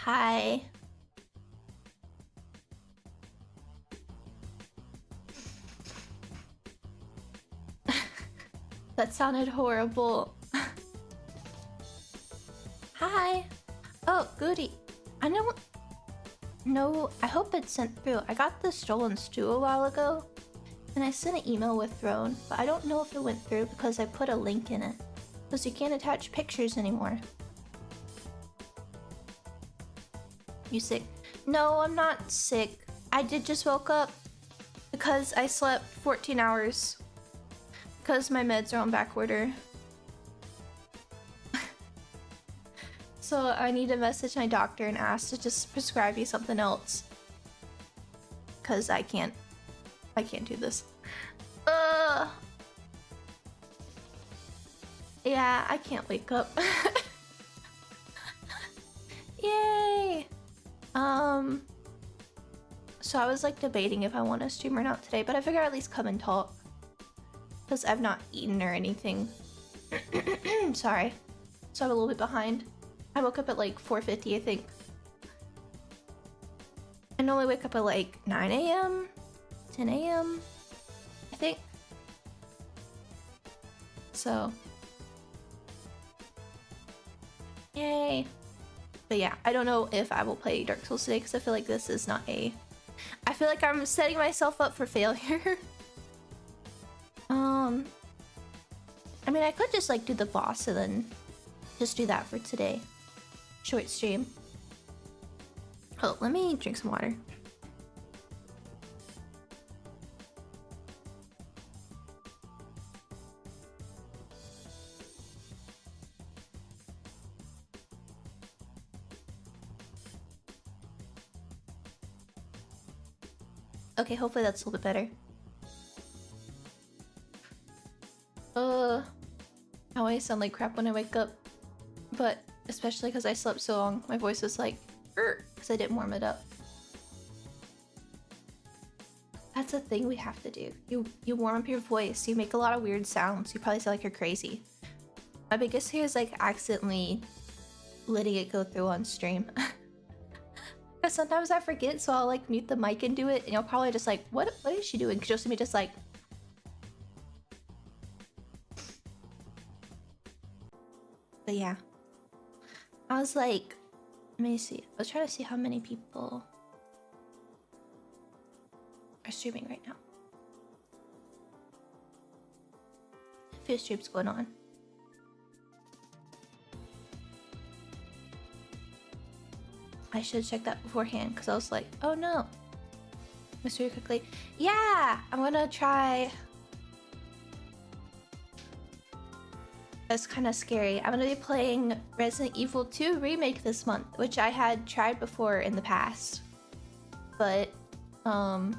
Hi. That sounded horrible. Hi. Oh, goody. I don't know. I hope it's sent through. I got the stolen stew a while ago, and I sent an email with Throne, but I don't know if it went through because I put a link in it. Because you can't attach pictures anymore. You sick? No, I'm not sick. I did just woke up because I slept 14 hours. Because my meds are on back order. So I need to message my doctor and ask to just prescribe you something else. Because I can't do this. Yeah, I can't wake up. Yay! So I was like debating if I want to stream or not today, but I figured I'd at least come and talk. Because I've not eaten or anything. Sorry. So I'm a little bit behind. I woke up at like 4:50, I think. I normally wake up at like 9 a.m., 10 a.m., I think. So. Yay. But yeah, I don't know if I will play Dark Souls today because I feel like this is not a... I feel like I'm setting myself up for failure. I mean, I could just like do the boss and then just do that for today. Short stream. Oh, let me drink some water. Okay, hopefully that's a little bit better. I always sound like crap when I wake up. But especially because I slept so long, my voice is like, because I didn't warm it up. That's a thing we have to do. You warm up your voice, you make a lot of weird sounds. You probably sound like you're crazy. My biggest fear is like accidentally letting it go through on stream. Because sometimes I forget, so I'll like mute the mic and do it, and you'll probably just like, what is she doing? Because you'll see me just like... But yeah. I was like, let me see. I was trying to see how many people are streaming right now. A few streams going on. I should check that beforehand because I was like, oh no. Mystery quickly. Yeah, I'm gonna try. That's kind of scary. I'm gonna be playing Resident Evil 2 Remake this month, which I had tried before in the past. But, I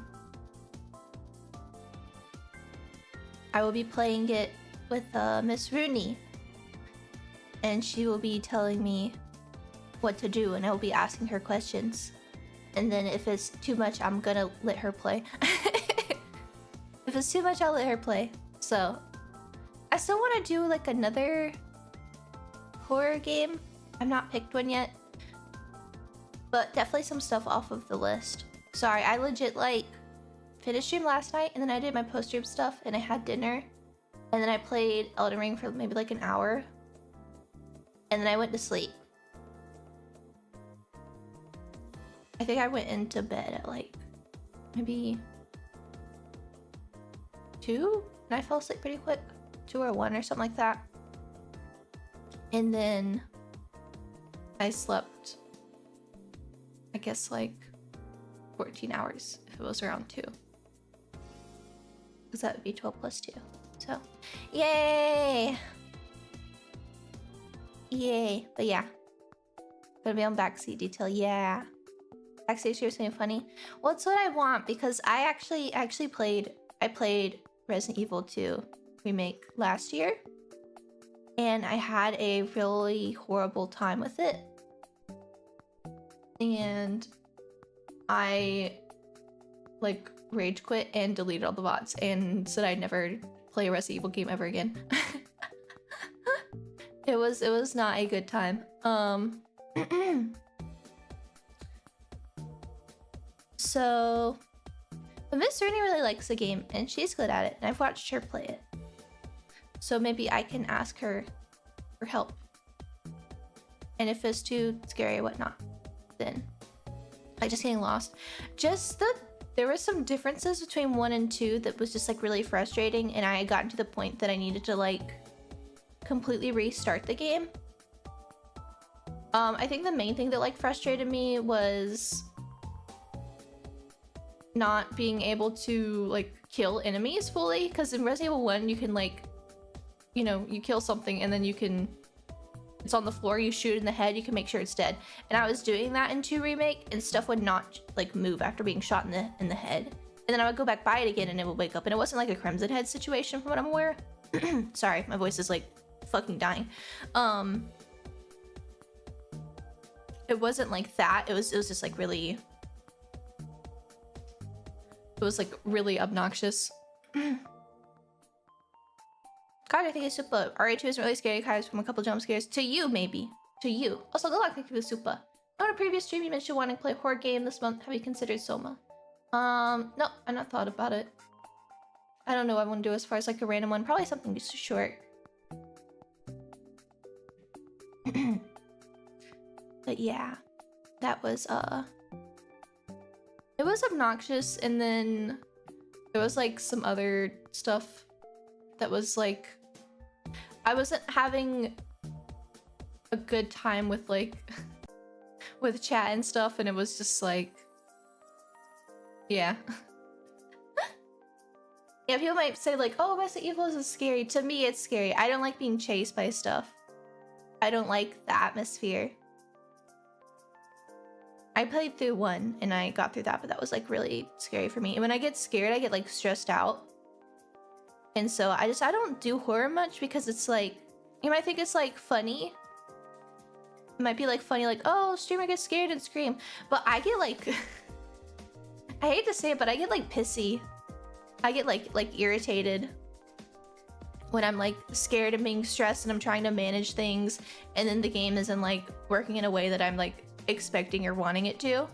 will be playing it with Miss Rooney. And she will be telling me what to do, and I will be asking her questions. And then if it's too much, I'm gonna let her play. If it's too much, I'll let her play. So, I still want to do like another horror game. I've not picked one yet. But definitely some stuff off of the list. Sorry, I legit like finished stream last night and then I did my post-stream stuff and I had dinner. And then I played Elden Ring for maybe like an hour. And then I went to sleep. I think I went into bed at like maybe 2 and I fell asleep pretty quick. 2 or 1 or something like that. And then I slept, I guess like 14 hours if it was around 2. Because that would be 12 plus 2. So, yay! Yay. But yeah. Gonna be on backseat detail, yeah. Backseat stream something funny. Well, it's what I want because I actually played Resident Evil 2 Remake last year. And I had a really horrible time with it. And I like rage quit and deleted all the bots and said I'd never play a Resident Evil game ever again. It was not a good time. So, but Miss Rooney really likes the game, and she's good at it, and I've watched her play it. So maybe I can ask her for help. And if it's too scary or whatnot, then like just getting lost. There were some differences between 1 and 2 that was just like really frustrating, and I had gotten to the point that I needed to like completely restart the game. I think the main thing that like frustrated me was not being able to like kill enemies fully, because in Resident Evil 1 you can like, you know, you kill something and then you can, it's on the floor, you shoot it in the head, you can make sure it's dead. And I was doing that in 2 Remake, and stuff would not like move after being shot in the head. And then I would go back by it again and it would wake up, and it wasn't like a Crimson Head situation from what I'm aware. Sorry, my voice is like fucking dying. It wasn't like that. It was just like really, it was like really obnoxious. God, I think it's super. RA2 isn't really scary, guys, from a couple jump scares. To you, maybe. To you. Also, good luck, thank you, super. On a previous stream, you mentioned wanting to play a horror game this month. Have you considered Soma? No, I've not thought about it. I don't know what I want to do as far as like a random one. Probably something just short. But yeah, that was, it was obnoxious, and then there was like some other stuff that was like, I wasn't having a good time with like, with chat and stuff, and it was just like, yeah. Yeah, people might say like, oh, Resident Evil is scary. To me, it's scary. I don't like being chased by stuff. I don't like the atmosphere. I played through 1 and I got through that, but that was like really scary for me. And when I get scared, I get like stressed out. And so I don't do horror much, because it's like, you might think it's like funny. It might be like funny, like, oh, streamer gets scared and scream. But I get like, I hate to say it, but I get like pissy. I get like irritated when I'm like scared and being stressed and I'm trying to manage things, and then the game isn't like working in a way that I'm like expecting or wanting it to.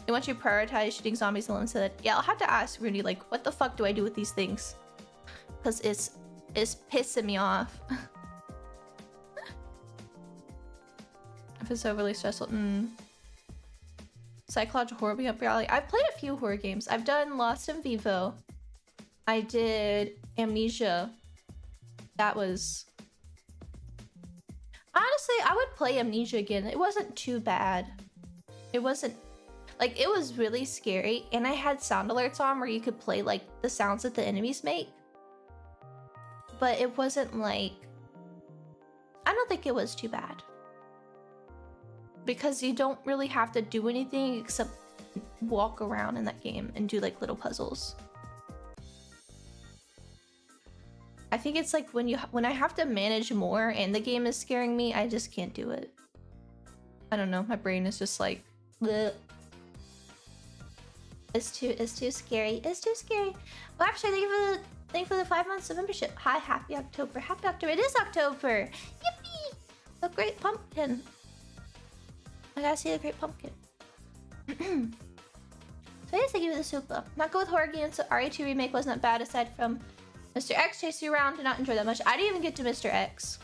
Once you prioritize shooting zombies alone, so that, yeah, I'll have to ask Rooney like, what the fuck do I do with these things? Because it's pissing me off. If it's overly stressful, psychological horror be up your alley. I've played a few horror games. I've done Lost in Vivo. I did Amnesia. That was, honestly, I would play Amnesia again. It wasn't too bad. It wasn't, like, it was really scary, and I had sound alerts on where you could play like the sounds that the enemies make. But it wasn't like, I don't think it was too bad. Because you don't really have to do anything except walk around in that game and do like little puzzles. I think it's like when I have to manage more and the game is scaring me, I just can't do it. I don't know, my brain is just like, bleh. It's too scary. It's too scary. Well, actually, thank you for the 5 months of membership. Hi, happy October. Happy October. It is October. Yippee! A great pumpkin. I gotta see the great pumpkin. So yes, I give it the super. Not good with horror games, so RE2 Remake wasn't bad aside from Mr. X chasing you around. Did not enjoy that much. I didn't even get to Mr. X.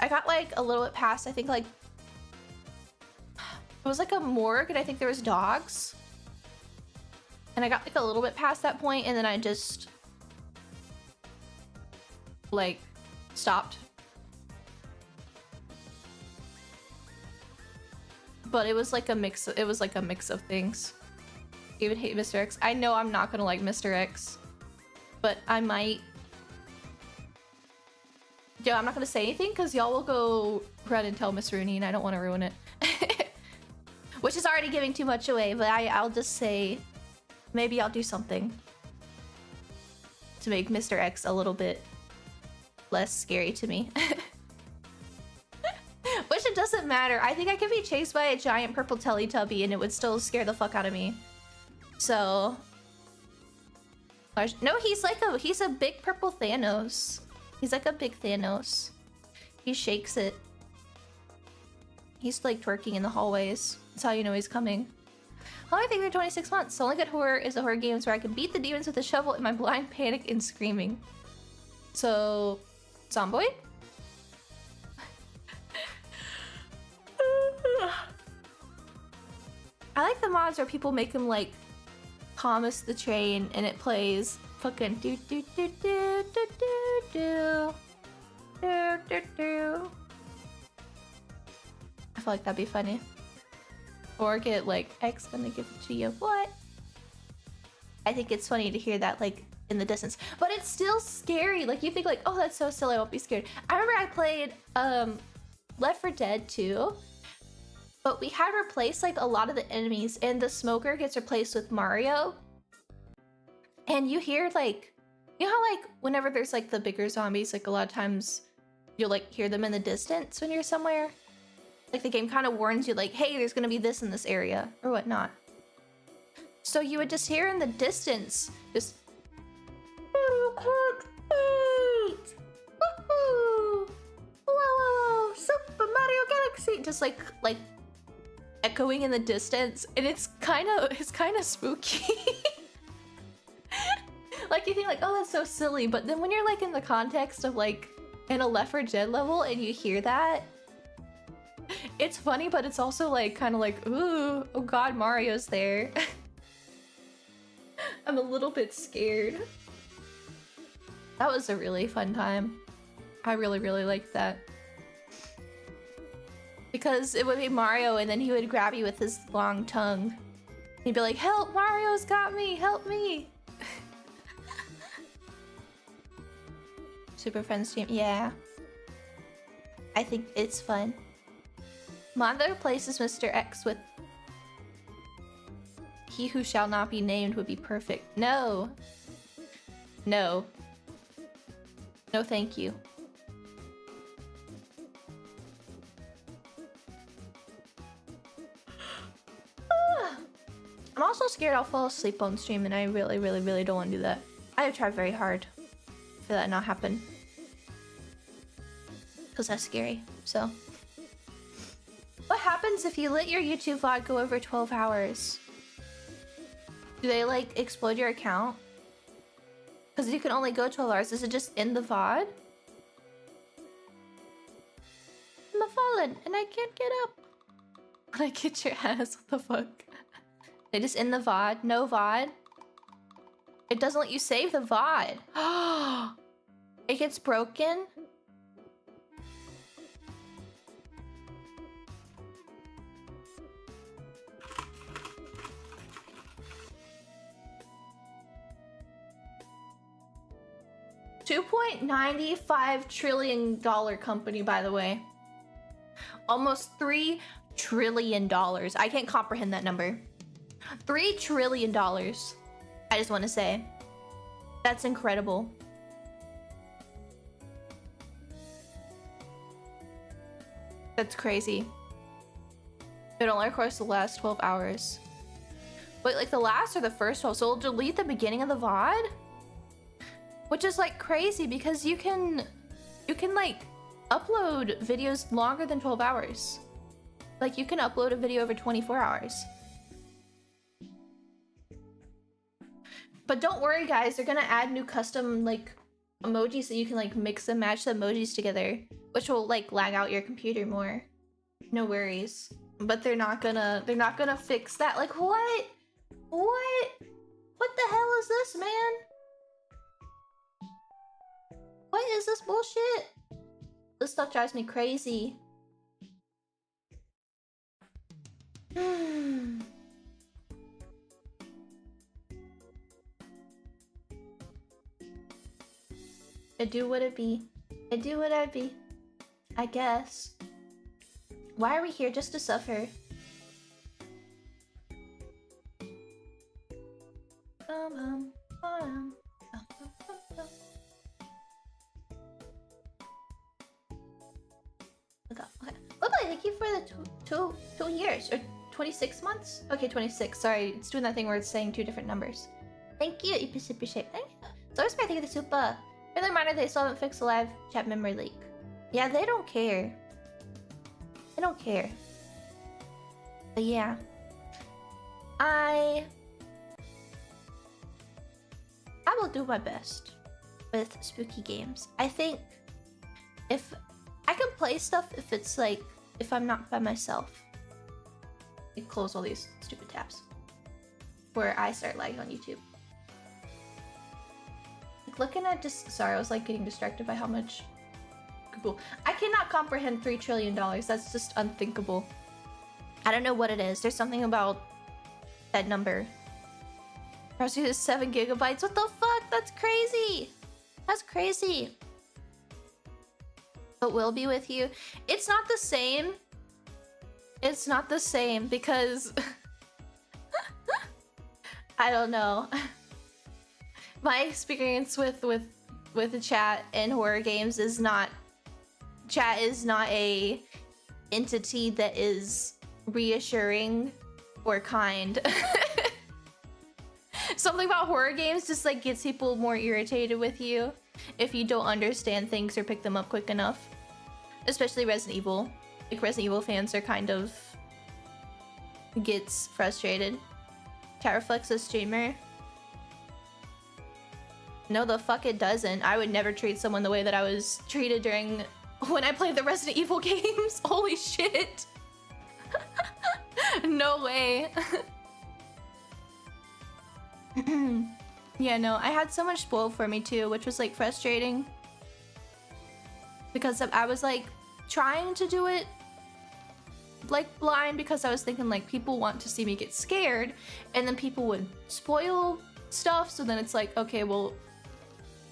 I got like a little bit past, I think like, it was like a morgue, and I think there was dogs. And I got like a little bit past that point, and then I just like stopped. But it was like a mix of things. Even hate Mr. X. I know I'm not gonna like Mr. X, but I might. Yeah, I'm not gonna say anything because y'all will go run and tell Miss Rooney, and I don't want to ruin it. Which is already giving too much away, but I'll just say maybe I'll do something to make Mr. X a little bit less scary to me. Which it doesn't matter. I think I could be chased by a giant purple Teletubby and it would still scare the fuck out of me. So... No, he's a big purple Thanos. He's like a big Thanos. He shakes it. He's like twerking in the hallways. That's how you know he's coming. How I think they're 26 months. The only good horror is the horror games where I can beat the demons with a shovel in my blind panic and screaming. So, Zomboid? I like the mods where people make him like Thomas the Train and it plays fucking do do do do do do do do do do. I feel like that'd be funny. Or get like X gonna give it to you. What? I think it's funny to hear that like in the distance, but it's still scary. Like you think like, oh, that's so silly, I won't be scared. I remember I played Left 4 Dead 2, but we had replaced like a lot of the enemies, and the smoker gets replaced with Mario. And you hear like, you know how like whenever there's like the bigger zombies, like a lot of times you'll like hear them in the distance when you're somewhere. Like the game kind of warns you like, hey, there's gonna be this in this area or whatnot. So you would just hear in the distance, just whoa, Super Mario Galaxy, just like echoing in the distance, and it's kind of spooky. Like you think like, oh, that's so silly, but then when you're like in the context of like in a Left 4 Dead level and you hear that, it's funny, but it's also like kind of like, ooh, oh god, Mario's there. I'm a little bit scared. That was a really fun time. I really liked that. Because it would be Mario and then he would grab you with his long tongue. He'd be like, help, Mario's got me, help me. Super Friends stream, yeah. I think it's fun. Mother replaces Mr. X with he who shall not be named would be perfect. No. No. No, thank you. I'm also scared I'll fall asleep on stream, and I really don't want to do that. I have tried very hard for that not happen. Because that's scary, so. What happens if you let your YouTube VOD go over 12 hours? Do they like explode your account? Because you can only go 12 hours. Is it just in the VOD? I'm fallen and I can't get up. When I get your ass, what the fuck? They just in the VOD? No VOD? It doesn't let you save the VOD. It gets broken? $2.95 trillion company, by the way. Almost $3 trillion. I can't comprehend that number. $3 trillion. I just want to say. That's incredible. That's crazy. It only requires the last 12 hours. Wait, like the last or the first 12? So it'll delete the beginning of the VOD? Which is like crazy because you can like upload videos longer than 12 hours. Like you can upload a video over 24 hours. But don't worry guys, they're gonna add new custom like emojis so you can like mix and match the emojis together, which will like lag out your computer more. No worries. But they're not gonna fix that. Like what? What the hell is this, man? What is this bullshit? This stuff drives me crazy. It do what it be. It do what I be. I guess. Why are we here? Just to suffer? Okay. Bye-bye, thank you for the two years. Or 26 months? Okay, 26. Sorry, it's doing that thing where it's saying two different numbers. Thank you, Eepy Super Shape. Thank you. So I thank you the super. Really reminder they still haven't fixed the live chat memory leak. Yeah, they don't care. They don't care. But yeah. I will do my best with spooky games. I think if I can play stuff if it's like if I'm not by myself. Close all these stupid tabs where I start lagging on YouTube. Like looking at just sorry, I was like getting distracted by how much Google. I cannot comprehend $3 trillion. That's just unthinkable. I don't know what it is. There's something about that number. Browser is 7 gigabytes. What the fuck? That's crazy. That's crazy. But we'll be with you. It's not the same. It's not the same because I don't know. My experience with the chat in horror games is not chat is not a entity that is reassuring or kind. Something about horror games just like gets people more irritated with you if you don't understand things or pick them up quick enough. Especially Resident Evil. Like Resident Evil fans are kind of gets frustrated. Chat reflects a streamer. No, the fuck it doesn't. I would never treat someone the way that I was treated during when I played the Resident Evil games. Holy shit. No way. Yeah, no, I had so much spoiled for me too, which was like frustrating. Because I was like trying to do it like blind because I was thinking like people want to see me get scared and then people would spoil stuff, so then it's like, okay, well,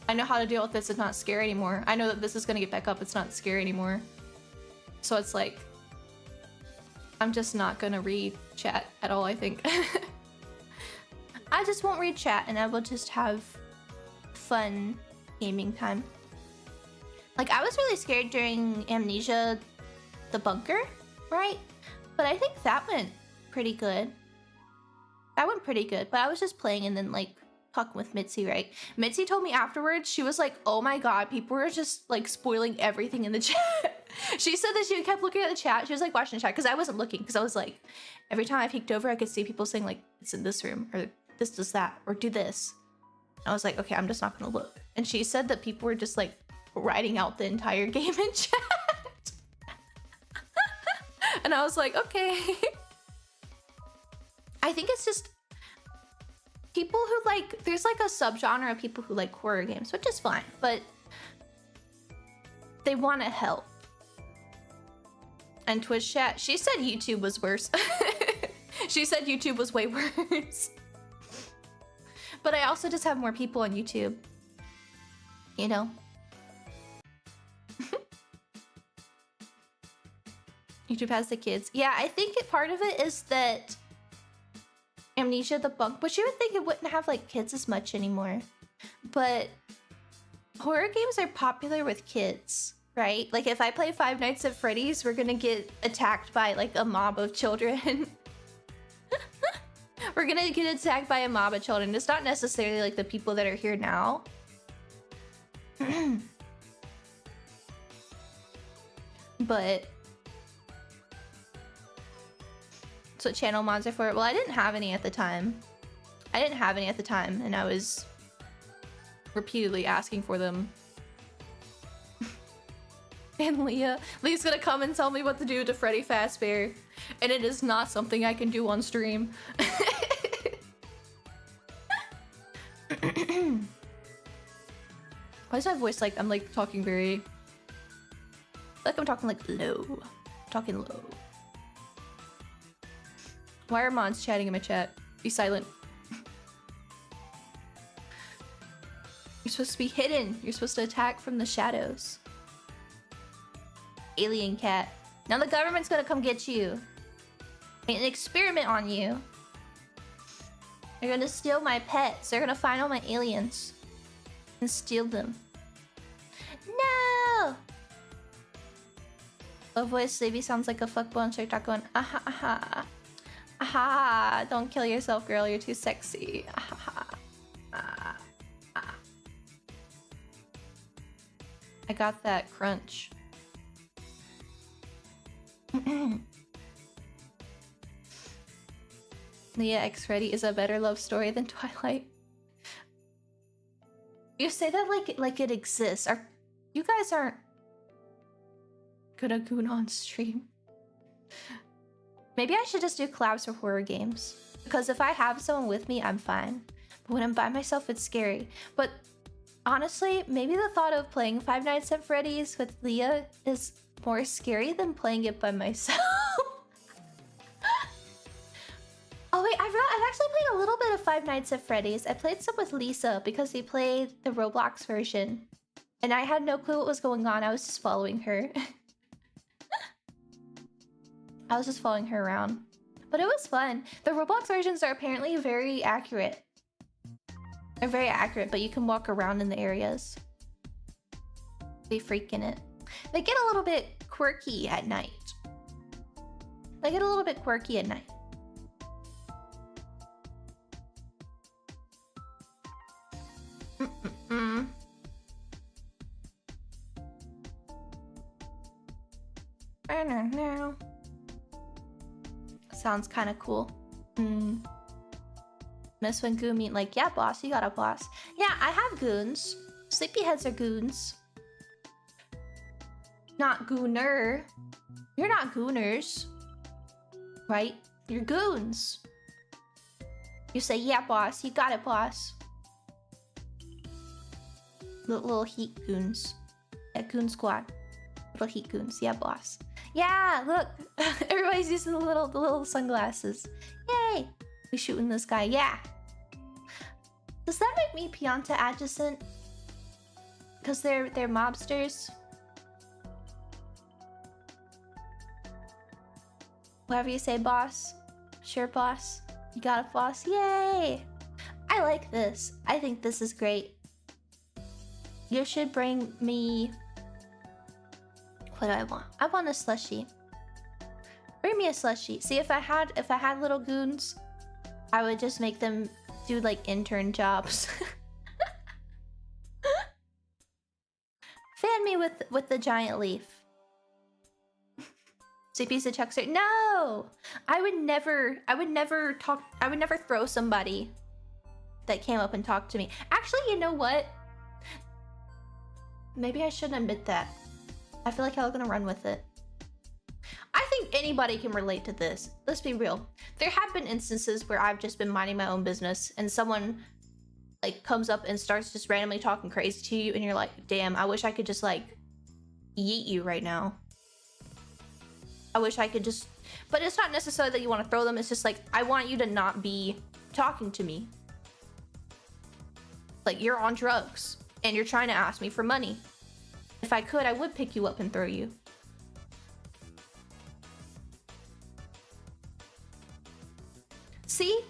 I know how to deal with this. It's not scary anymore. I know that this is gonna get back up. It's not scary anymore. So it's like I'm just not gonna read chat at all, I think. I just won't read chat and I will just have fun gaming time. Like I was really scared during Amnesia the bunker, right? But I think that went pretty good. That went pretty good, but I was just playing and then like talking with Mitzi, right? Mitzi told me afterwards, she was like, oh my god, people were just like spoiling everything in the chat. She said that she kept looking at the chat. She was like watching the chat because I wasn't looking because I was like, every time I peeked over, I could see people saying like, it's in this room or this does that or do this. I was like, okay, I'm just not gonna look. And she said that people were just like writing out the entire game in chat. And I was like, okay. I think it's just people who like, there's like a subgenre of people who like horror games, which is fine, but they want to help. And Twitch chat, she said YouTube was worse. She said YouTube was way worse. But I also just have more people on YouTube, you know? YouTube has the kids. Yeah, I think part of it is that Amnesia the bunk, but you would think it wouldn't have like kids as much anymore. But horror games are popular with kids, right? Like if I play Five Nights at Freddy's, we're gonna get attacked by like a mob of children. We're gonna get attacked by a mob of children. It's not necessarily like the people that are here now. But that's what channel mods are for. Well, I didn't have any at the time. And I was repeatedly asking for them. And Leah's gonna come and tell me what to do to Freddy Fazbear, and it is not something I can do on stream. Why is my voice like I'm like talking very like I'm talking like low? I'm talking low. Why are mods chatting in my chat? Be silent. You're supposed to be hidden. You're supposed to attack from the shadows. Alien cat. Now the government's gonna come get you. Make an experiment on you. They're gonna steal my pets. They're gonna find all my aliens and steal them. No! A voice Sleepy sounds like a fuckboy on TikTok going, aha, aha. Aha, don't kill yourself, girl. You're too sexy. Aha. Ah, ah. I got that crunch. Leah X Freddy is a better love story than Twilight. You say that like it exists. You guys aren't gonna goon on stream. Maybe I should just do collabs for horror games. Because if I have someone with me, I'm fine. But when I'm by myself, it's scary. But honestly, maybe the thought of playing Five Nights at Freddy's with Leah is more scary than playing it by myself. Oh wait, I've actually played a little bit of Five Nights at Freddy's. I played some with Lisa because we played the Roblox version. And I had no clue what was going on. I was just following her. I was just following her around. But it was fun. The Roblox versions are apparently very accurate. They're very accurate, but you can walk around in the areas. Be freaking it. They get a little bit quirky at night. They get a little bit quirky at night. I don't know. Sounds kind of cool. Miss when goon mean like, yeah, boss, you got a boss. Yeah, I have goons. Sleepyheads are goons. Not gooner. You're not gooners. Right? You're goons. You say, yeah, boss, you got it, boss. Little heat goons. Yeah, goon squad. Little heat goons. Yeah, boss. Yeah, look. Everybody's using the little sunglasses. Yay! We shooting this guy. Yeah. Does that make me Pianta adjacent? Because they're mobsters? Whatever you say, boss. Sure, boss. You got a boss. Yay! I like this. I think this is great. You should bring me... What do I want? I want a slushie. Bring me a slushie. See, if I had little goons, I would just make them do like intern jobs. Fan me with the giant leaf. CP's a chuckster. No! I would never throw somebody that came up and talked to me. Actually, you know what? Maybe I shouldn't admit that. I feel like I'm gonna run with it. I think anybody can relate to this. Let's be real. There have been instances where I've just been minding my own business and someone like comes up and starts just randomly talking crazy to you and you're like, damn, I wish I could just like yeet you right now. I wish I could just... But it's not necessarily that you want to throw them. It's just like, I want you to not be talking to me. Like, you're on drugs and you're trying to ask me for money. If I could, I would pick you up and throw you. See?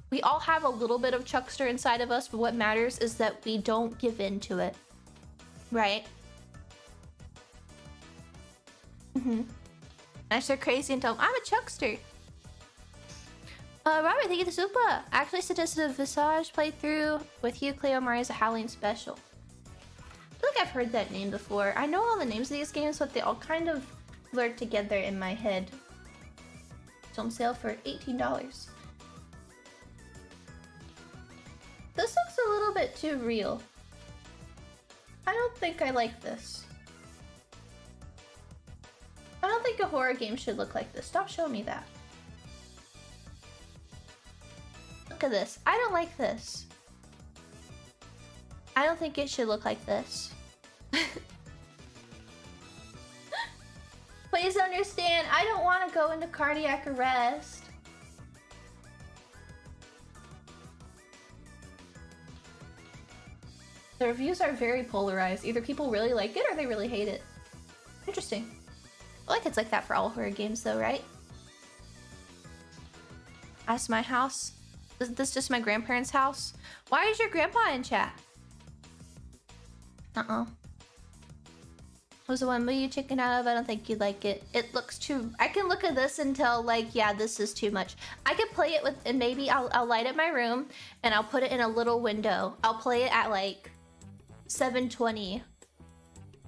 We all have a little bit of Chuckster inside of us, but what matters is that we don't give in to it. Right? I start crazy and tell them, I'm a Chuckster. Robert, thank you for the super. I actually suggested a Visage playthrough with you, Cleo Maria's a Halloween special. I feel like I've heard that name before. I know all the names of these games, but they all kind of blur together in my head. It's on sale for $18. This looks a little bit too real. I don't think I like this. I don't think a horror game should look like this. Stop showing me that. Look at this. I don't like this. I don't think it should look like this. Please understand, I don't want to go into cardiac arrest. The reviews are very polarized. Either people really like it or they really hate it. Interesting. I like it's like that for all horror games though, right? That's my house. Isn't this just my grandparents' house? Why is your grandpa in chat? Was the one movie you chicken out of? I don't think you'd like it. It looks too... I can look at this and tell, like, yeah, this is too much. I could play it with... And maybe I'll light up my room and I'll put it in a little window. I'll play it at, like, 720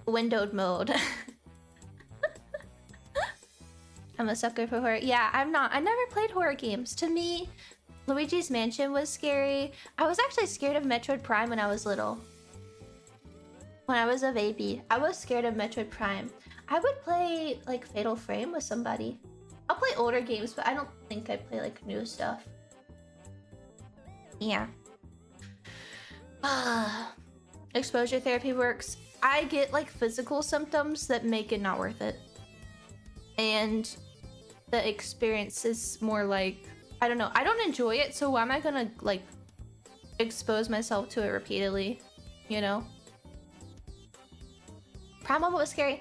windowed mode. I'm a sucker for horror. Yeah, I'm not. I never played horror games. To me, Luigi's Mansion was scary. I was actually scared of Metroid Prime when I was little. When I was a baby, I was scared of Metroid Prime. I would play like Fatal Frame with somebody. I'll play older games, but I don't think I play like new stuff. Yeah. Exposure therapy works. I get like physical symptoms that make it not worth it. And the experience is more like, I don't know, I don't enjoy it, so why am I gonna like expose myself to it repeatedly, you know? Prime was scary.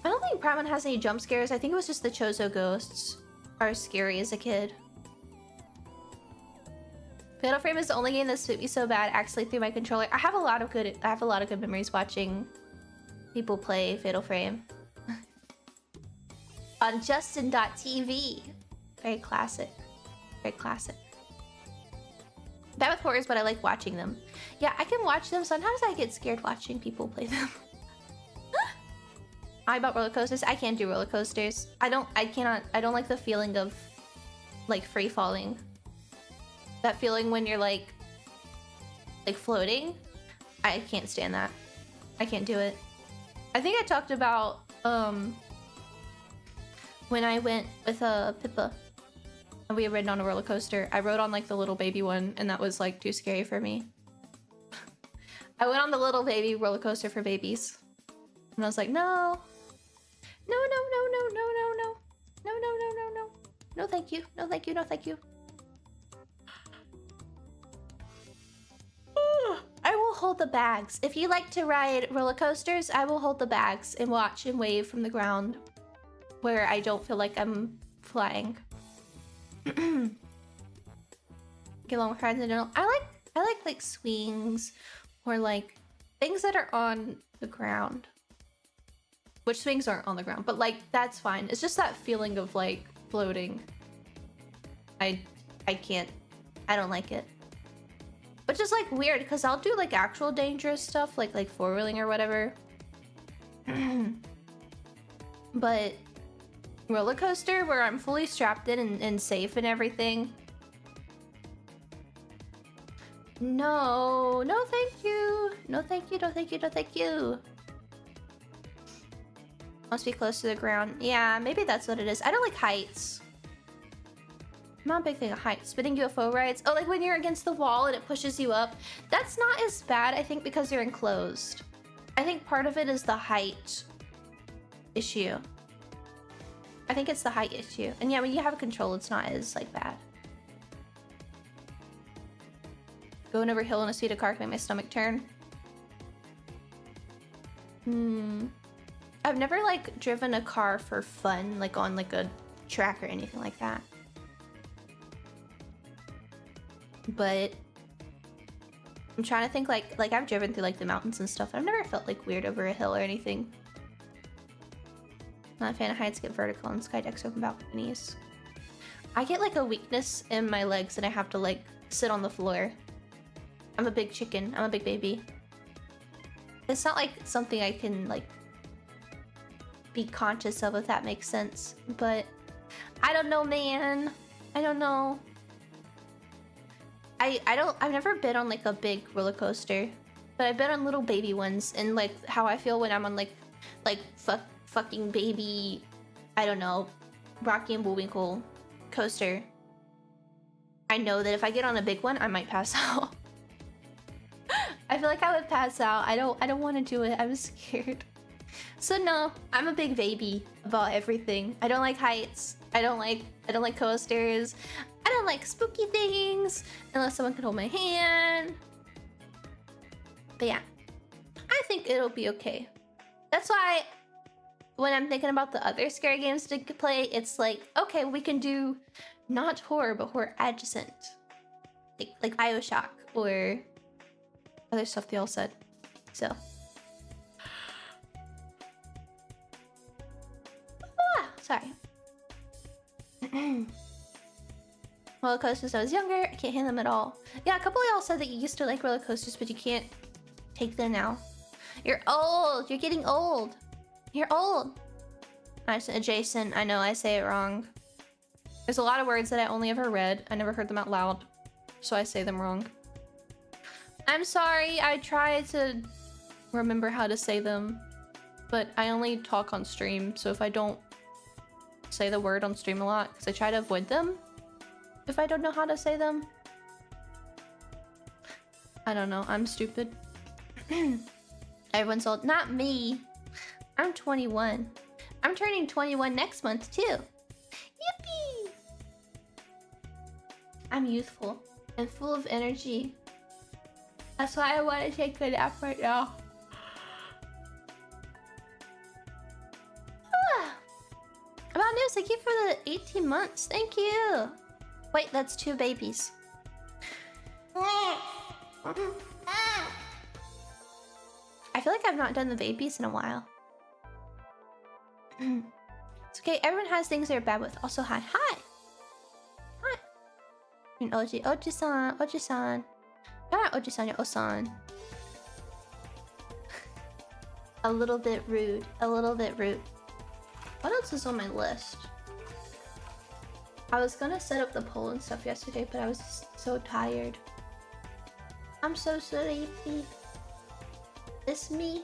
I don't think Prime has any jump scares. I think it was just the Chozo ghosts are scary as a kid. Fatal Frame is the only game that spooked me so bad actually through my controller. I have a lot of good memories watching people play Fatal Frame. On Justin.tv. Very classic. Very classic. Bad with horrors, but I like watching them. Yeah, I can watch them. Sometimes I get scared watching people play them. I about roller coasters. I can't do roller coasters. I don't like the feeling of like free falling. That feeling when you're like floating. I can't stand that. I can't do it. I think I talked about when I went with Pippa and we had ridden on a roller coaster. I rode on like the little baby one and that was like too scary for me. I went on the little baby roller coaster for babies. And I was like, no. No, no, no, no, no, no, no. No, no, no, no, no. No, thank you. No, thank you. No, thank you. I will hold the bags. If you like to ride roller coasters, I will hold the bags and watch and wave from the ground where I don't feel like I'm flying. Get along with rides in general. I like swings or like things that are on the ground. Which swings aren't on the ground, but like that's fine. It's just that feeling of like floating. I don't like it. Which is like weird because I'll do like actual dangerous stuff like four-wheeling or whatever. But roller coaster where I'm fully strapped in and safe and everything. No, no thank you. No thank you, no thank you, no thank you. Must be close to the ground. Yeah, maybe that's what it is. I don't like heights. I'm not a big fan of heights. Spinning UFO rides. Oh, like when you're against the wall and it pushes you up. That's not as bad, I think, because you're enclosed. I think part of it is the height issue. I think it's the height issue. And yeah, when you have a control, it's not as like bad. Going over a hill in a speed car can make my stomach turn. I've never like driven a car for fun, like on like a track or anything like that. But I'm trying to think like I've driven through like the mountains and stuff. I've never felt like weird over a hill or anything. Not a fan of heights, get vertical and sky decks open balconies. I get like a weakness in my legs and I have to like sit on the floor. I'm a big chicken. I'm a big baby. It's not like something I can like be conscious of, if that makes sense. But I don't know, man. I don't know. I've never been on like a big roller coaster, but I've been on little baby ones, and like how I feel when I'm on like fucking baby, I don't know, Rocky and Bullwinkle coaster. I know that if I get on a big one, I might pass out. I feel like I would pass out. I don't want to do it. I'm scared. So no, I'm a big baby about everything. I don't like heights. I don't like coasters. I don't like spooky things unless someone can hold my hand. But yeah, I think it'll be okay. That's why when I'm thinking about the other scary games to play, it's like, okay, we can do not horror, but horror adjacent. Like BioShock or other stuff they all said. So. Sorry. Roller coasters when I was younger, I can't handle them at all. Yeah, a couple of y'all said that you used to like roller coasters, but you can't take them now. You're old. You're getting old. You're old. Adjacent. I know I say it wrong. There's a lot of words that I only ever read. I never heard them out loud, so I say them wrong. I'm sorry. I try to remember how to say them, but I only talk on stream, so if I don't say the word on stream a lot, because I try to avoid them if I don't know how to say them. I don't know. I'm stupid. Everyone's old. Not me. I'm 21. I'm turning 21 next month, too. Yippee! I'm youthful and full of energy. That's why I want to take a nap right now. About news, thank you for the 18 months. Thank you. Wait, that's 2 babies. I feel like I've not done the babies in a while. It's okay, everyone has things they're bad with. Also, hi. Hi! Hi! You're an Oji. Oji-san. Oji-san. You're not Oji-san, you're Osan. A little bit rude. A little bit rude. What else is on my list? I was gonna set up the poll and stuff yesterday, but I was just so tired. I'm so sleepy. It's me.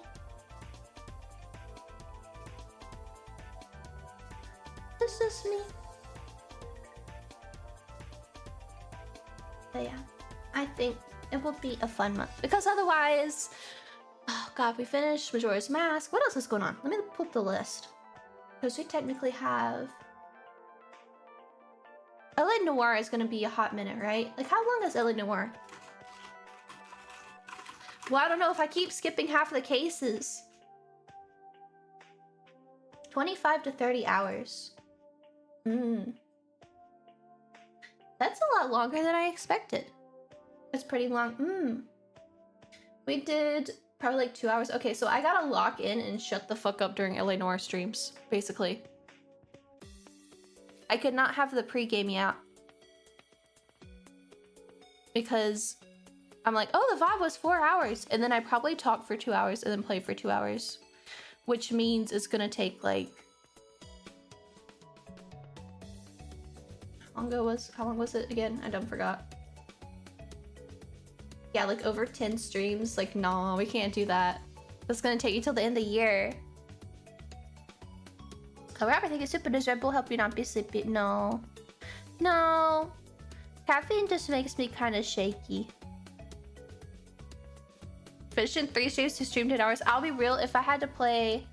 This is me. But yeah, I think it will be a fun month because otherwise, oh god, we finished Majora's Mask. What else is going on? Let me pull up the list. Because we technically have... LA Noire is going to be a hot minute, right? Like, how long is LA Noire? Well, I don't know if I keep skipping half of the cases. 25 to 30 hours. That's a lot longer than I expected. It's pretty long. We did probably like 2 hours. Okay, so I gotta lock in and shut the fuck up during LA Noire streams, basically. I could not have the pre-game yet. Because I'm like, oh, the VOD was 4 hours. And then I probably talk for 2 hours and then play for 2 hours. Which means it's gonna take like... How long was it again? I don't forgot. Yeah, like over 10 streams. Like, no, we can't do that. That's gonna take you till the end of the year. Oh, Rob, I think it's super. Does Red Bull help you not be sleepy? No. No. Caffeine just makes me kind of shaky. Finished in 3 streams to stream 10 hours. I'll be real, if I had to play...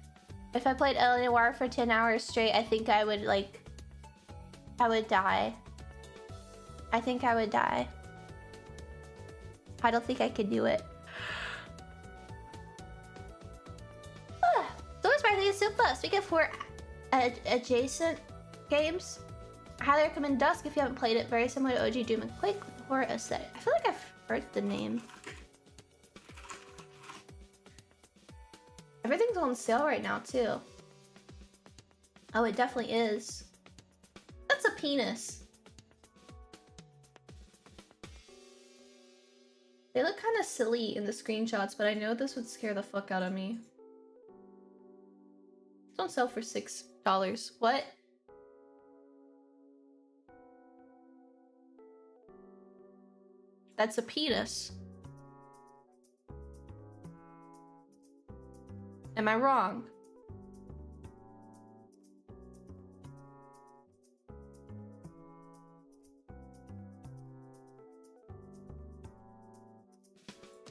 If I played El Noir for 10 hours straight, I think I would, like... I would die. I think I would die. I don't think I could do it. So it's Barley Super. Speaking for adjacent games, I highly recommend Dusk if you haven't played it. Very similar to OG Doom and Quake with the horror aesthetic. I feel like I've heard the name. Everything's on sale right now too. Oh, it definitely is. That's a penis. They look kind of silly in the screenshots, but I know this would scare the fuck out of me. It's on sale for $6. What? That's a penis. Am I wrong?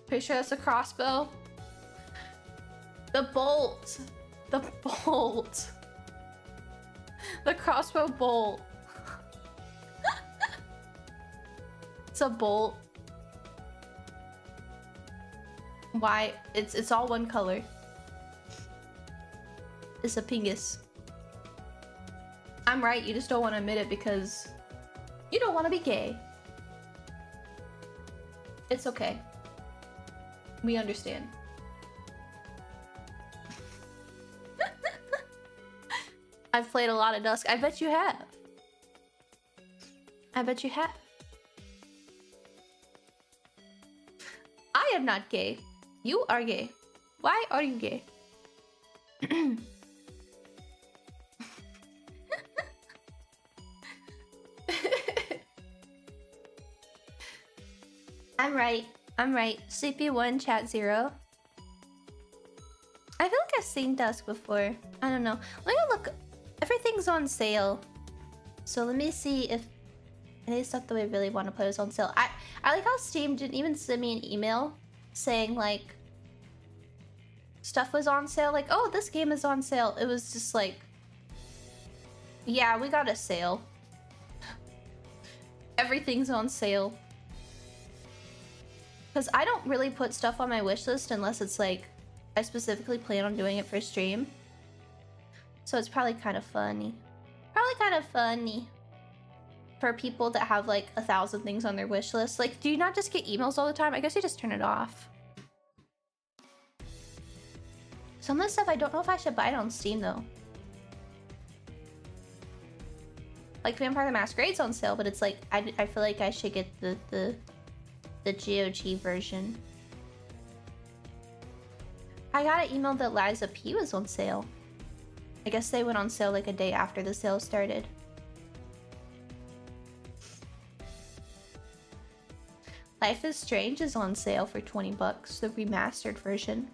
Pretty sure that's a crossbow. The bolt. The bolt. The crossbow bolt. It's a bolt. Why? It's all one color. It's a pingus. I'm right, you just don't want to admit it because you don't want to be gay. It's okay. We understand. I've played a lot of Dusk. I bet you have. I bet you have. I am not gay. You are gay. Why are you gay? I'm right. I'm right. Sleepy 1, chat 0. I feel like I've seen Dusk before. I don't know. Let me look. Everything's on sale. So let me see if any stuff that we really want to play is on sale. I like how Steam didn't even send me an email saying like stuff was on sale. Like, oh, this game is on sale. It was just like, yeah, we got a sale. Everything's on sale. Because I don't really put stuff on my wish list unless it's like I specifically plan on doing it for stream. So it's probably kind of funny. Probably kind of funny for people that have like 1,000 things on their wish list. Like, do you not just get emails all the time? I guess you just turn it off. Some of the stuff I don't know if I should buy it on Steam though. Like Vampire the Masquerade's on sale, but it's like I feel like I should get the GOG version. I got an email that Liza P was on sale. I guess they went on sale like a day after the sale started. Life is Strange is on sale for 20 bucks, the remastered version.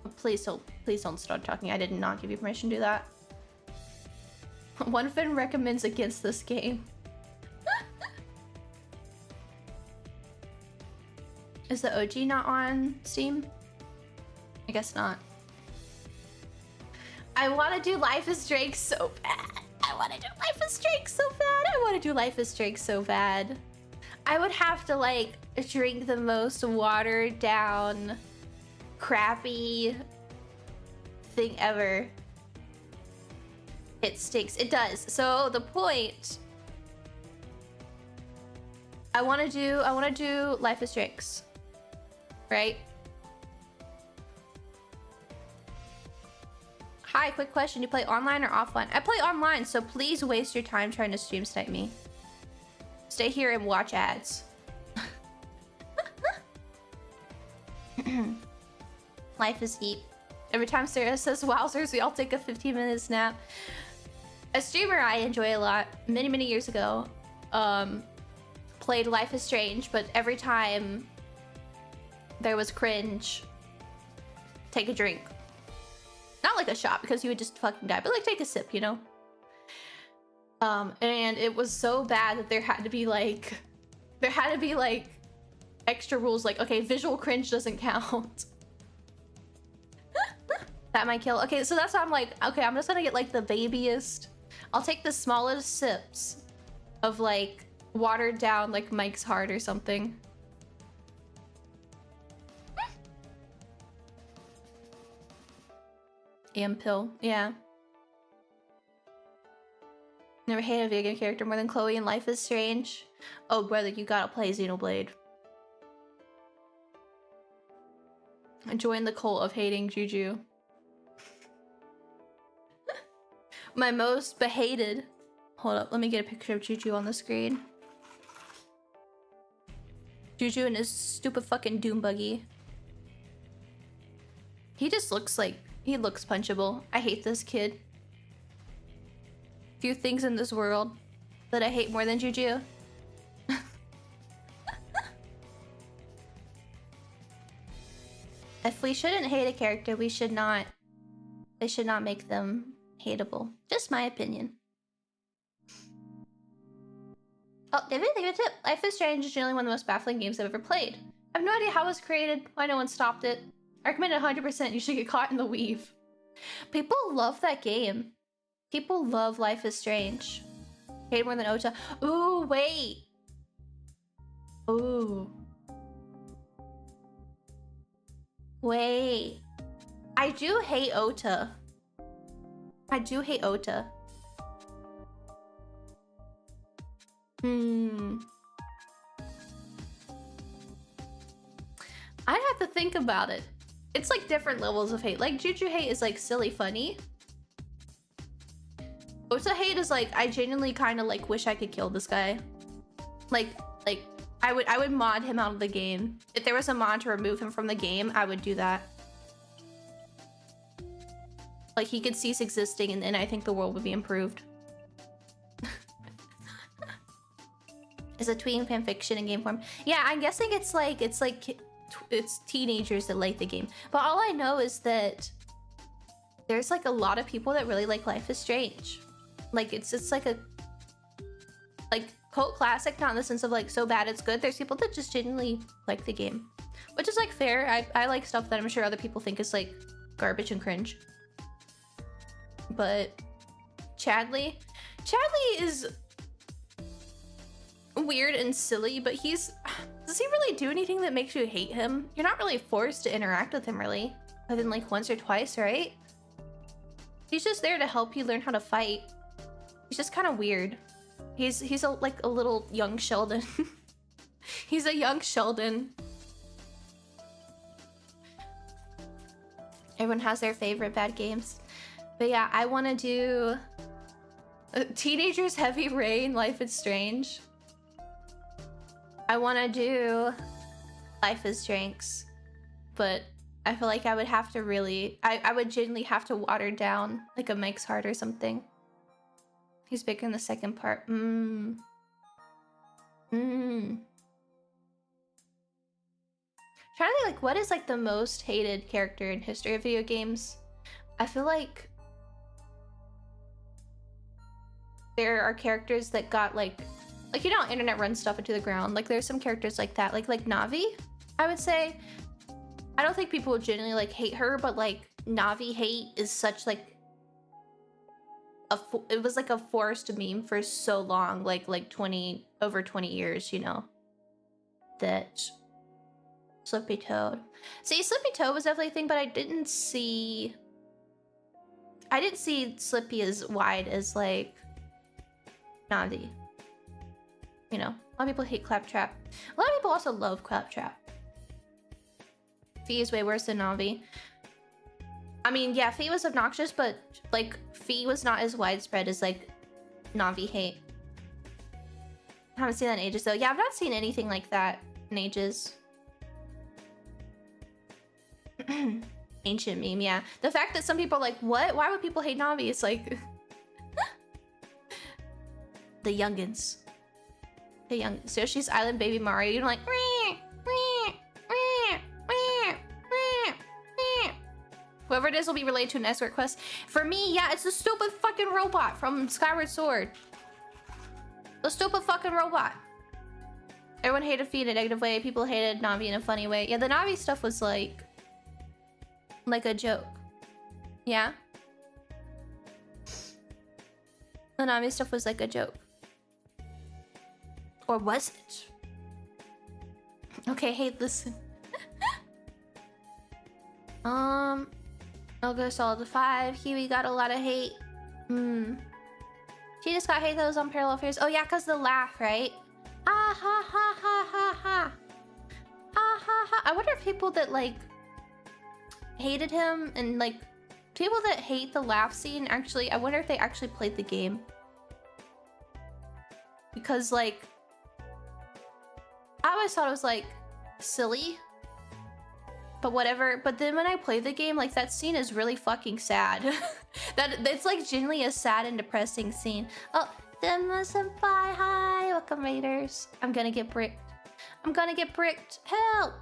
Oh, please don't start talking. I did not give you permission to do that. One fan recommends against this game. Is the OG not on Steam? I guess not. I want to do Life is Strange so bad. I want to do Life is Strange so bad. I want to do Life is Strange so bad. I would have to like drink the most watered down, crappy thing ever. It stinks. It does. So the point. I want to do Life is Strange. Right? Hi, quick question. Do you play online or offline? I play online, so please waste your time trying to stream snipe me. Stay here and watch ads. Life is deep. Every time Sarah says wowzers, we all take a 15-minute snap. A streamer I enjoy a lot, many years ago, played Life is Strange, but every time there was cringe, take a drink. Not like a shot because you would just fucking die, but like take a sip, you know? And it was so bad that there had to be like extra rules like, okay, visual cringe doesn't count. That might kill. Okay, so that's why I'm like, okay, I'm just gonna get like the babiest. I'll take the smallest sips of like watered down like Mike's Heart or something. Pill, yeah. Never hated a video game character more than Chloe in Life is Strange. Oh, brother, you gotta play Xenoblade. Join the cult of hating Juju. My most behated. Hold up, let me get a picture of Juju on the screen. Juju and his stupid fucking doom buggy. He just looks like, he looks punchable. I hate this kid. Few things in this world that I hate more than Juju. If we shouldn't hate a character, we should not. They should not make them hateable. Just my opinion. Oh, David, thank you for the tip. Life is Strange is generally one of the most baffling games I've ever played. I have no idea how it was created, why no one stopped it. I recommend it 100%. You should get caught in the weave. People love that game. People love Life is Strange. Hate more than Ota. Ooh, wait. Ooh. Wait. I do hate Ota. I do hate Ota. I'd have to think about it. It's like different levels of hate. Like Juju hate is like silly funny. Ota hate is like I genuinely kind of like wish I could kill this guy. Like I would mod him out of the game. If there was a mod to remove him from the game, I would do that. Like he could cease existing and then I think the world would be improved. Is a tween fanfiction in game form? Yeah, I'm guessing it's teenagers that like the game. But all I know is that there's like a lot of people that really like Life is Strange. Like it's like a cult classic, not in the sense of like so bad it's good. There's people that just genuinely like the game, which is like fair. I like stuff that I'm sure other people think is like garbage and cringe. But Chadley is weird and silly, but does he really do anything that makes you hate him? You're not really forced to interact with him really, other than like once or twice, right? He's just there to help you learn how to fight. He's just kind of weird. He's like a little young Sheldon. He's a young Sheldon. Everyone has their favorite bad games. But yeah, I want to do Teenagers Heavy Rain, Life is Strange. I want to do Life is Drinks, but I feel like I would have to really... I would genuinely have to water down like a Mike's Heart or something. He's bigger in the second part. Trying to think like what is like the most hated character in history of video games. I feel like there are characters that got like you know, internet runs stuff into the ground. Like there's some characters like that, like Navi. I would say I don't think people would genuinely like hate her, but like Navi hate is such like it was like a forced meme for so long, like over 20 years, you know. That Slippy Toad. See, Slippy Toad was definitely a thing, but I didn't see Slippy as wide as like Navi. You know, a lot of people hate Claptrap. A lot of people also love Claptrap. Fee is way worse than Navi. I mean, yeah, Fee was obnoxious, but like Fee was not as widespread as like Navi hate. I haven't seen that in ages though. Yeah, I've not seen anything like that in ages. Ancient meme, yeah. The fact that some people are like, what? Why would people hate Navi? It's like the youngins. The young Yoshi's Island Baby Mario. You're like, whoever it is will be related to an escort quest. For me, yeah, it's the stupid fucking robot from Skyward Sword. The stupid fucking robot. Everyone hated Fee in a negative way. People hated Navi in a funny way. Yeah, the Navi stuff was like a joke. Yeah. The Navi stuff was like a joke. Or was it? Okay, hey, listen. I'll go solid to 5. Huey got a lot of hate. She just got hate that was on Parallel Affairs. Oh yeah, cause the laugh, right? Ah ha ha ha ha ha. Ah ha ha. I wonder if people that like hated him and like people that hate the laugh scene actually, I wonder if they actually played the game. Because like I always thought it was like silly, but whatever. But then when I play the game, like that scene is really fucking sad. That's like genuinely a sad and depressing scene. Oh, Demo Senpai, hi, welcome Raiders. I'm gonna get bricked. I'm gonna get bricked. Help!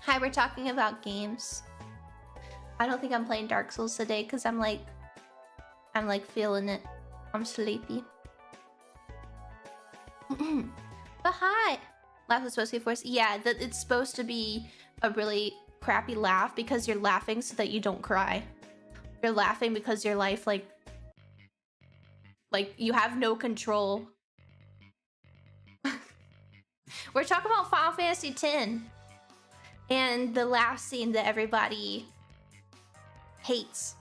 Hi, we're talking about games. I don't think I'm playing Dark Souls today because I'm like feeling it. I'm sleepy. But hi! Laugh is supposed to be forced. Yeah, it's supposed to be a really crappy laugh because you're laughing so that you don't cry. You're laughing because your life like you have no control. We're talking about Final Fantasy X and the laugh scene that everybody hates.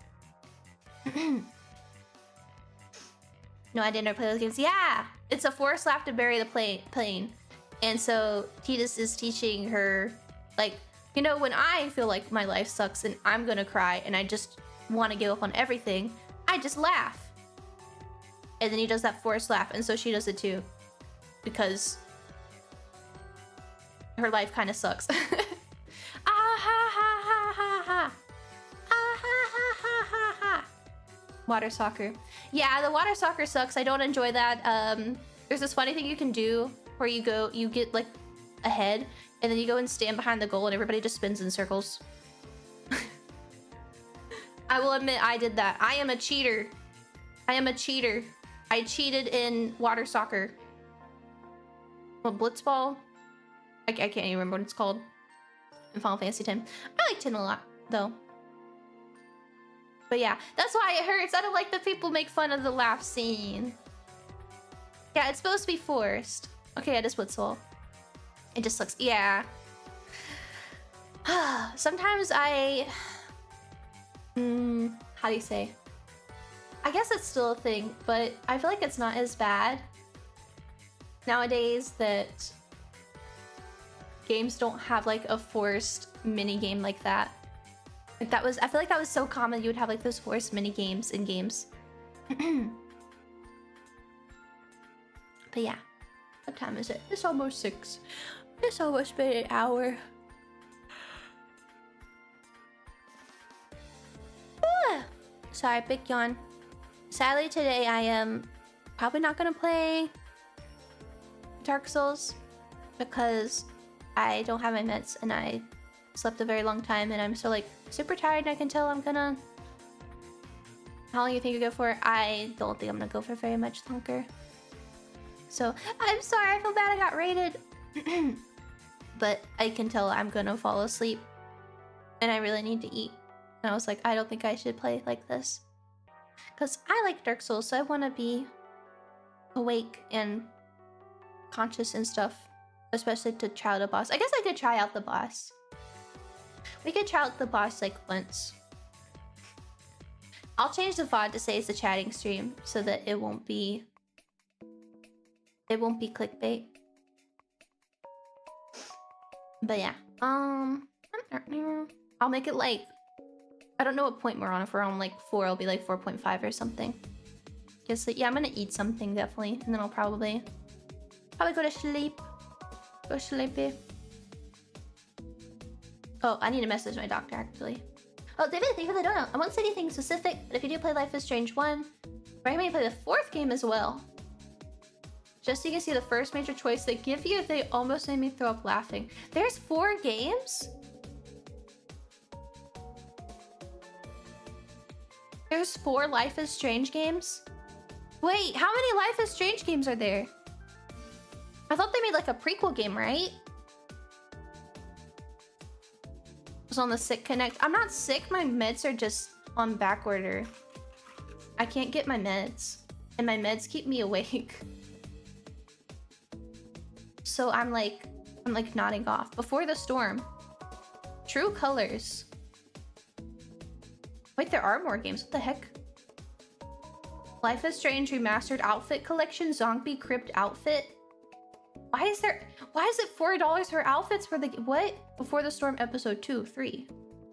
No, I didn't play those games. Yeah! It's a forced laugh to bury the plane. And so Tidus is teaching her, like, you know, when I feel like my life sucks and I'm gonna cry and I just want to give up on everything, I just laugh. And then he does that forced laugh, and so she does it too. Because her life kind of sucks. Ah ha ha ha ha ha. Ah ha ha ha ha ha. Water soccer. Yeah, the water soccer sucks. I don't enjoy that. There's this funny thing you can do where you get like ahead, and then you go and stand behind the goal, and everybody just spins in circles. I will admit I did that. I am a cheater. I am a cheater. I cheated in water soccer. What, blitzball? I can't even remember what it's called in Final Fantasy X. I like 10 a lot, though. But yeah, that's why it hurts. I don't like that people make fun of the laugh scene. Yeah, it's supposed to be forced. Okay, it is blitzball. It just looks... Yeah. Sometimes I... how do you say? I guess it's still a thing, but I feel like it's not as bad nowadays that games don't have like a forced mini game like that. Like that was, I feel like that was so common. You would have like those forced mini games in games. But yeah, what time is it? It's almost 6. It's almost been an hour. Sorry, big yawn. Sadly today I am probably not gonna play Dark Souls because I don't have my meds and I slept a very long time and I'm still like super tired and I can tell I'm gonna... How long do you think you go for? I don't think I'm gonna go for very much longer. So I'm sorry, I feel bad I got raided. But I can tell I'm gonna fall asleep and I really need to eat. And I was like, I don't think I should play like this. Because I like Dark Souls, so I want to be awake and conscious and stuff. Especially to try out a boss. I guess I could try out the boss. We could try out the boss like once. I'll change the VOD to say it's a chatting stream so that it won't be clickbait. But yeah. I'll make it like... I don't know what point we're on. If we're on like 4, it'll be like 4.5 or something. Guess yeah, I'm gonna eat something definitely, and then I'll probably go to sleep. Go sleepy. Oh, I need to message my doctor actually. Oh, David, thank you for the donut. I won't say anything specific, but if you do play Life is Strange 1, recommend you play the 4th game as well. Just so you can see the first major choice they give you, they almost made me throw up laughing. There's 4 games? There's 4 Life is Strange games? Wait, how many Life is Strange games are there? I thought they made like a prequel game, right? It was on the sick connect. I'm not sick, my meds are just on back order. I can't get my meds, and my meds keep me awake. So I'm like nodding off. Before the Storm. True Colors. Wait, there are more games. What the heck? Life is Strange Remastered Outfit Collection, Zombie Crypt Outfit. Why is it $4 for outfits for the... What? Before the Storm Episode 2, 3.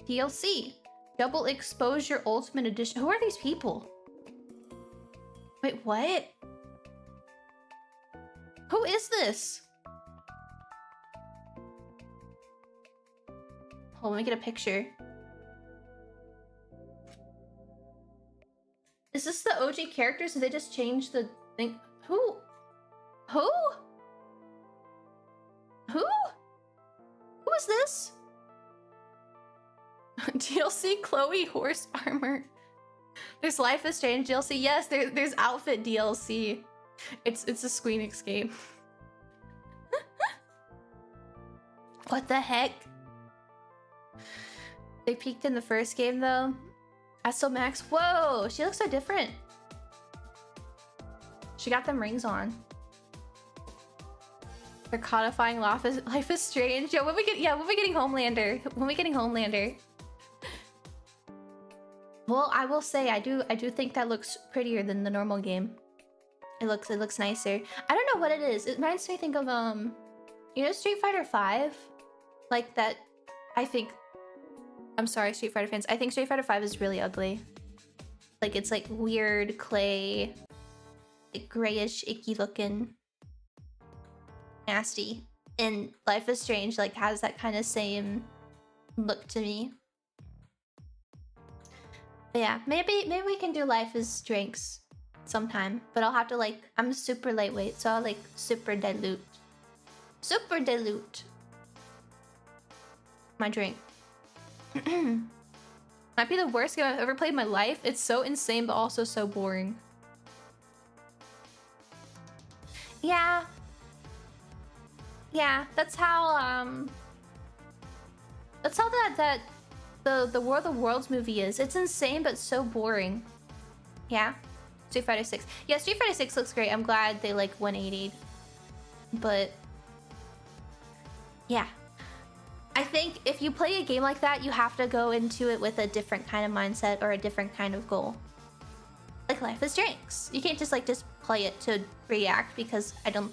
DLC. Double Exposure Ultimate Edition. Who are these people? Wait, what? Who is this? Hold on, let me get a picture. Is this the OG characters? Did they just change the thing? Who? Who? Who? Who is this? DLC Chloe Horse Armor. There's Life is Strange DLC. Yes, there's Outfit DLC. It's a Squeenix game. What the heck? They peaked in the first game though. Estel Max. Whoa, she looks so different. She got them rings on. They're codifying Life is Strange. Yo, when we getting Homelander? When we getting Homelander? Well, I will say I do think that looks prettier than the normal game. It looks nicer. I don't know what it is. It reminds me think of you know Street Fighter 5? Like that. I'm sorry, Street Fighter fans. I think Street Fighter 5 is really ugly. Like it's like weird clay, like grayish, icky looking, nasty. And Life is Strange like has that kind of same look to me. But yeah, maybe we can do Life is Strange sometime, but I'll have to like, I'm super lightweight, so I'll like super dilute my drink. Might be the worst game I've ever played in my life. It's so insane, but also so boring. Yeah, that's how the World of Worlds movie is. It's insane, but so boring. Yeah, Street Fighter 6. Yeah, Street Fighter 6 looks great. I'm glad they like 180'd. But yeah, I think if you play a game like that, you have to go into it with a different kind of mindset or a different kind of goal. Like Life is Drinks. You can't just like play it to react, because I don't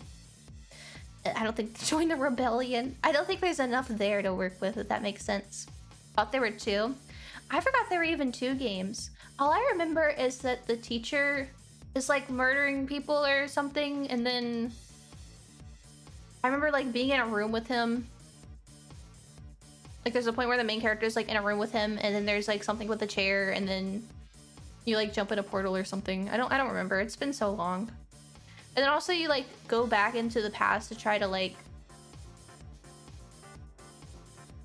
think join the rebellion. I don't think there's enough there to work with, if that makes sense. Thought there were 2. I forgot there were even 2 games. All I remember is that the teacher is like murdering people or something, and then I remember like being in a room with him. Like there's a point where the main character is like in a room with him, and then there's like something with a chair, and then you like jump in a portal or something. I don't remember. It's been so long. And then also you like go back into the past to try to like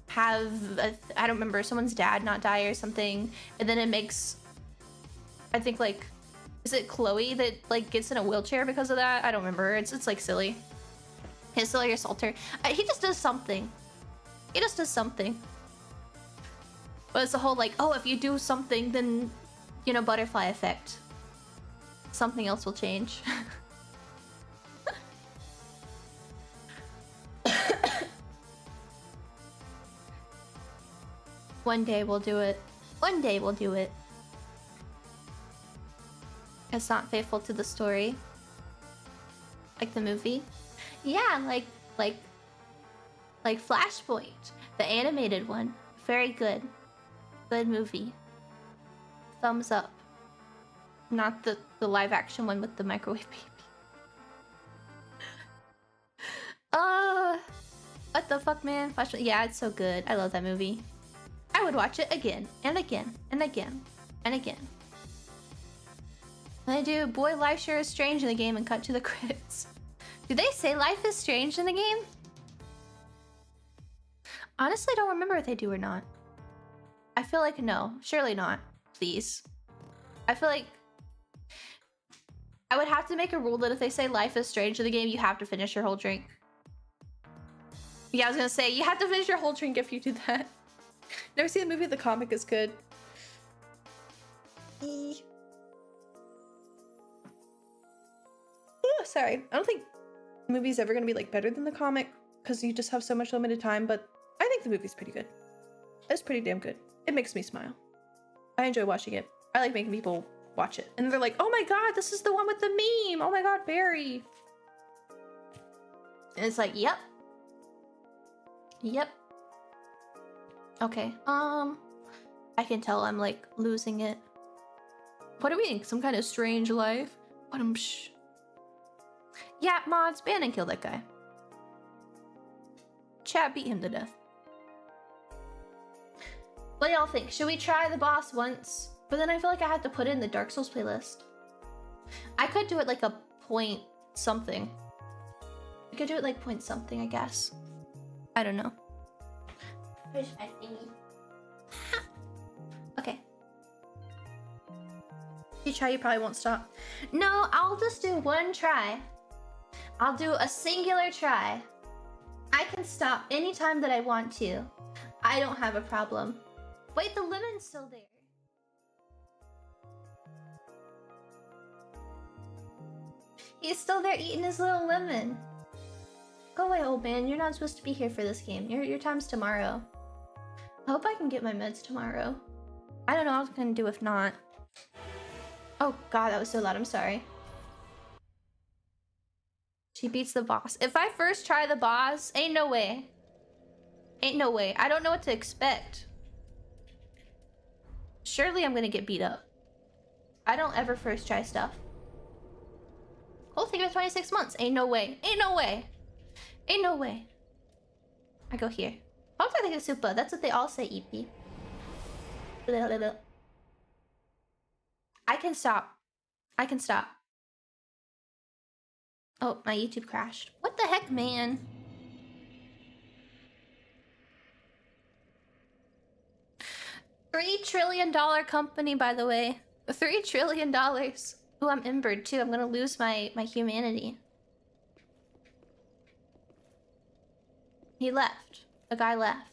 have I don't remember, someone's dad not die or something, and then it makes, I think like, is it Chloe that like gets in a wheelchair because of that? I don't remember. It's like silly. His silly assaulter. He just does something. He just does something. But it's the whole like, oh, if you do something, then, you know, butterfly effect. Something else will change. One day we'll do it. One day we'll do it. It's not faithful to the story. Like the movie. Yeah, like Flashpoint, the animated one. Very good. Good movie. Thumbs up. Not the live action one with the microwave baby. What the fuck, man? Flashpoint. Yeah, it's so good. I love that movie. I would watch it again and again and again and again. And I do. Boy, life sure is strange in the game, and cut to the credits. Do they say life is strange in the game? Honestly, I don't remember if they do or not. I feel like no. Surely not. Please. I feel like I would have to make a rule that if they say life is strange in the game, you have to finish your whole drink. Yeah, I was gonna say, you have to finish your whole drink if you do that. Never seen the movie. The comic is good. Ooh, sorry. I don't think the movie's ever gonna be like better than the comic, because you just have so much limited time, but I think the movie's pretty good. It's pretty damn good. It makes me smile. I enjoy watching it. I like making people watch it. And they're like, oh my god, this is the one with the meme! Oh my god, Barry! And it's like, yep. Yep. Okay, I can tell I'm like losing it. What are we in? Some kind of strange life? Yeah, mods, ban and kill that guy. Chat, beat him to death. What do y'all think? Should we try the boss once? But then I feel like I had to put it in the Dark Souls playlist. I could do it like a point something. I could do it like point something, I guess. I don't know. Where's my thingy? Okay. If you try, you probably won't stop. No, I'll just do one try. I'll do a singular try. I can stop anytime that I want to. I don't have a problem. Wait, the lemon's still there. He's still there eating his little lemon. Go away, old man. You're not supposed to be here for this game. Your time's tomorrow. I hope I can get my meds tomorrow. I don't know what I was gonna do if not. Oh god, that was so loud. I'm sorry. She beats the boss. If I first try the boss, ain't no way. Ain't no way. I don't know what to expect. Surely I'm gonna get beat up. I don't ever first try stuff. Whole thing of 26 months. Ain't no way. Ain't no way. Ain't no way. I go here. How do I think of super? That's what they all say, Eepy. I can stop. I can stop. Oh, my YouTube crashed. What the heck, man? $3 trillion company, by the way. $3 trillion. Ooh, I'm embered too. I'm gonna lose my humanity. He left. The guy left.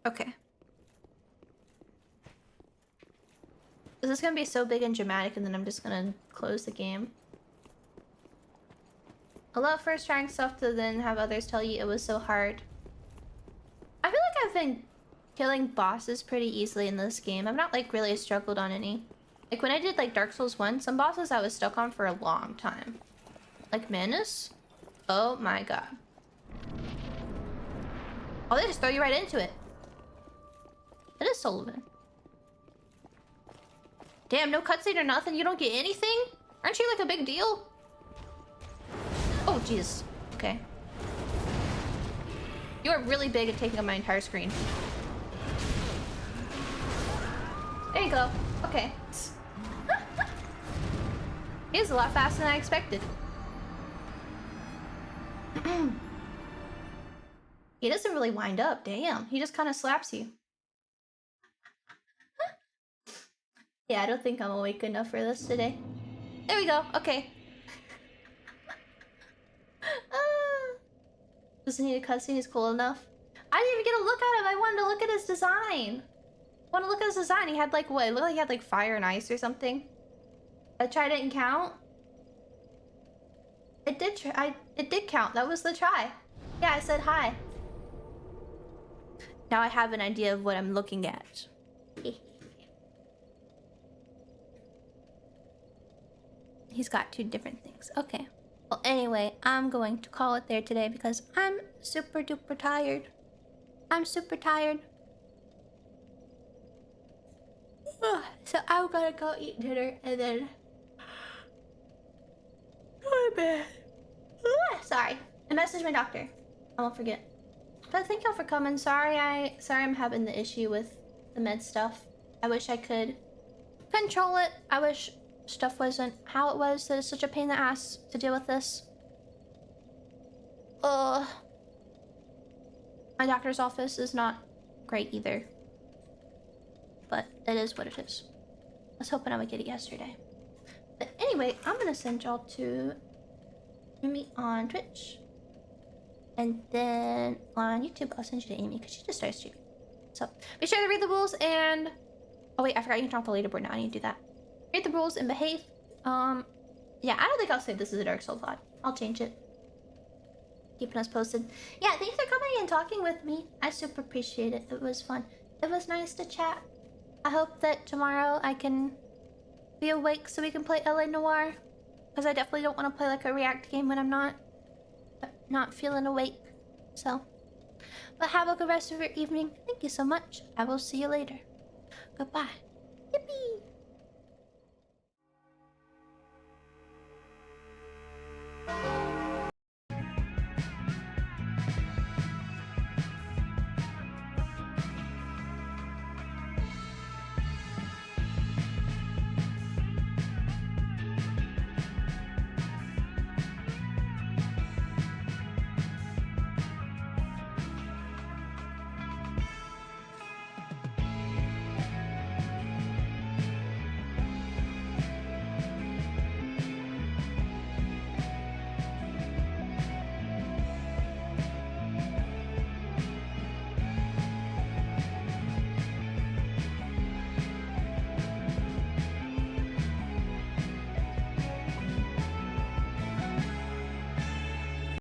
Okay. This is gonna be so big and dramatic, and then I'm just gonna close the game. I love first trying stuff to then have others tell you it was so hard. I feel like I've been killing bosses pretty easily in this game. I've not like really struggled on any. Like when I did like Dark Souls 1, some bosses I was stuck on for a long time. Like Manus? Oh my god. Oh, they just throw you right into it. It is Sullivan. Damn, no cutscene or nothing? You don't get anything? Aren't you like a big deal? Oh, jeez. Okay. You are really big at taking up my entire screen. There you go. Okay. He is a lot faster than I expected. He doesn't really wind up. Damn. He just kind of slaps you. Yeah, I don't think I'm awake enough for this today. There we go. Okay. Doesn't need a cutscene. He's cool enough. I didn't even get a look at him. I wanted to look at his design. I want to look at his design. He had like what? It looked like he had like fire and ice or something. I try didn't count. It did try. It did count. That was the try. Yeah, I said hi. Now I have an idea of what I'm looking at. He's got two different things. Okay. Well, anyway, I'm going to call it there today because I'm super duper tired. I'm super tired. So I'm gonna go eat dinner and then... Oh, man. Sorry. I messaged my doctor. I won't forget. But thank y'all for coming. Sorry I'm having the issue with the med stuff. I wish I could control it. I wish stuff wasn't how it was. That is such a pain in the ass to deal with this. My doctor's office is not great either. But it is what it is. I was hoping I would get it yesterday. But anyway, I'm gonna send y'all to me on Twitch. And then on YouTube, I'll send you to Amy because she just started streaming. So be sure to read the rules and... Oh wait, I forgot you can turn off the leaderboard now. I need to do that. Read the rules and behave. Yeah, I don't think I'll say this is a Dark Souls VOD. I'll change it. Keeping us posted. Yeah, thanks for coming and talking with me. I super appreciate it. It was fun. It was nice to chat. I hope that tomorrow I can be awake so we can play LA Noire. Because I definitely don't want to play like a React game when I'm not feeling awake. So, but have a good rest of your evening. Thank you so much. I will see you later. Goodbye. Yippee!